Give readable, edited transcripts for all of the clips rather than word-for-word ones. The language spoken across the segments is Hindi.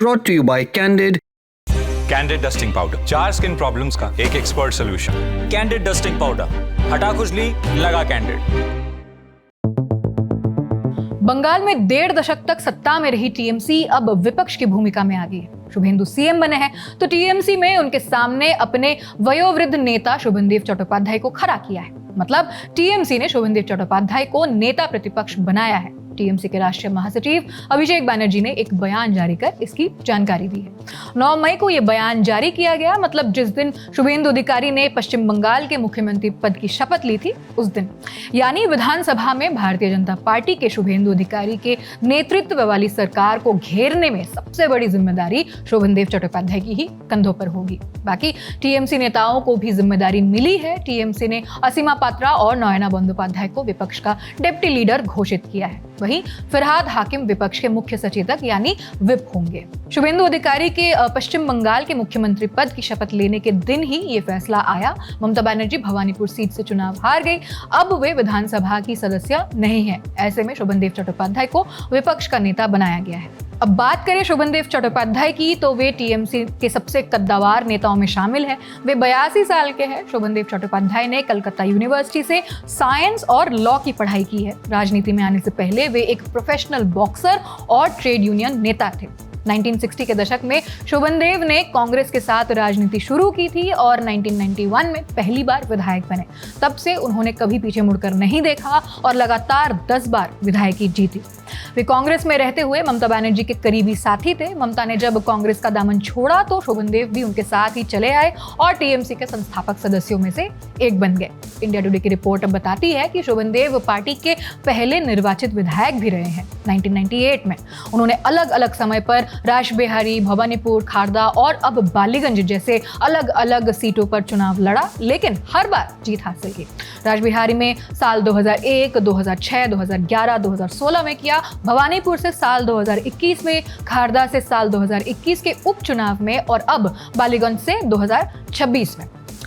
brought to you by Candid. Candid dusting powder, 4 skin problems का एक expert solution. Candid dusting powder, हटा खुजली, लगा कैंडिड। बंगाल में 1.5 दशक तक सत्ता में रही टीएमसी अब विपक्ष की भूमिका में आ गई है। शुभेंदु सीएम बने हैं तो टीएमसी में उनके सामने अपने वयोवृद्ध नेता शुभनदेव चट्टोपाध्याय को खड़ा किया है। मतलब टीएमसी ने शुभनदेव चट्टोपाध्याय को नेता प्रतिपक्ष बनाया है। टीएमसी के राष्ट्रीय महासचिव अभिषेक बनर्जी ने एक बयान जारी कर इसकी जानकारी दी है। 9 मई को यह बयान जारी किया गया, मतलब जिस दिन शुभेंदु अधिकारी ने पश्चिम बंगाल के मुख्यमंत्री पद की शपथ ली थी उस दिन, यानी विधानसभा में भारतीय जनता पार्टी के शुभेंदु अधिकारी के नेतृत्व वाली सरकार को घेरने में सबसे बड़ी जिम्मेदारी शुभनदेव चट्टोपाध्याय की ही कंधों पर होगी। बाकी टीएमसी नेताओं को भी जिम्मेदारी मिली है। टीएमसी ने असीमा पात्रा और नयना बंदोपाध्याय को विपक्ष का डिप्टी लीडर घोषित किया है। वहीं फिरहाद हाकिम विपक्ष के मुख्य सचेतक यानी विप होंगे। शुभेंदु अधिकारी के पश्चिम बंगाल के मुख्यमंत्री पद की शपथ लेने के दिन ही ये फैसला आया। ममता बनर्जी भवानीपुर सीट से चुनाव हार गई, अब वे विधानसभा की सदस्य नहीं है। ऐसे में शुभनदेव चट्टोपाध्याय को विपक्ष का नेता बनाया गया है। अब बात करें शुभनदेव चट्टोपाध्याय की तो वे टीएमसी के सबसे कद्दावर नेताओं में शामिल हैं। वे 82 साल के हैं। शुभनदेव चट्टोपाध्याय ने कलकत्ता यूनिवर्सिटी से साइंस और लॉ की पढ़ाई की है। राजनीति में आने से पहले वे एक प्रोफेशनल बॉक्सर और ट्रेड यूनियन नेता थे। 1960 के दशक में शुभनदेव ने कांग्रेस के साथ राजनीति शुरू की थी और 1991 में पहली बार विधायक बने। तब से उन्होंने कभी पीछे मुड़कर नहीं देखा और लगातार 10 बार विधायकी जीती। वे कांग्रेस में रहते हुए ममता बनर्जी के करीबी साथी थे। ममता ने जब कांग्रेस का दामन छोड़ा तो शुभनदेव भी उनके साथ ही चले आए और टीएमसी के संस्थापक सदस्यों में से एक बन गए। इंडिया टुडे की रिपोर्ट अब बताती है कि शुभनदेव पार्टी के पहले निर्वाचित विधायक भी रहे हैं। 1998 में उन्होंने अलग अलग समय पर रासबिहारी, भवानीपुर, खारदा और अब बालीगंज जैसे अलग अलग सीटों पर चुनाव लड़ा, लेकिन हर बार जीत हासिल की। रासबिहारी में साल 2001, 2006, 2011, 2016 में किया। भवानीपुर से साल 2021 में, खारदा से साल 2021 के उपचुनाव में और अब बालीगंज से 2026 में।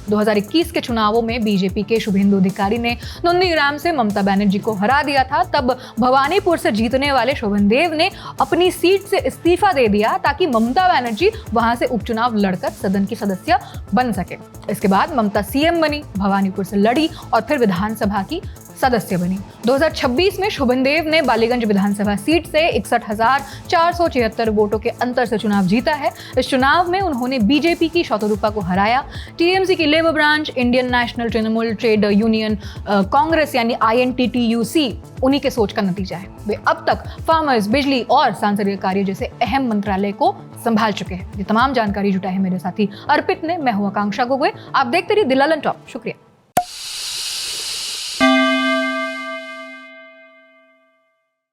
2021 के चुनावों में बीजेपी के शुभेंदु अधिकारी ने नंदीग्राम से ममता बनर्जी को हरा दिया था। तब भवानीपुर से जीतने वाले शुभनदेव ने अपनी सीट से इस्तीफा दे दिया ताकि ममता बनर्जी वहां से उपचुनाव लड़कर सदन की सदस्य बन सके। इसके बाद ममता सीएम बनी, भवानीपुर से लड़ी और फिर विधानसभा की सदस्य बनी। 2026 में शुभनदेव ने बालीगंज विधानसभा सीट से 61,476 वोटों के अंतर से चुनाव जीता है। इस चुनाव में उन्होंने बीजेपी की शतरूपा को हराया। टीएमसी की labour branch, Indian national Trinamool trade union Congress यानी INTTUC उन्हीं के सोच का नतीजा है। वे अब तक फार्मर्स, बिजली और सांसदीय कार्य जैसे अहम मंत्रालय को संभाल चुके हैं। ये तमाम जानकारी जुटा है मेरे साथी अर्पित ने। मैं हूं आकांक्षा गोगोई। आप देखते रहिए दिल ललन टॉप। शुक्रिया।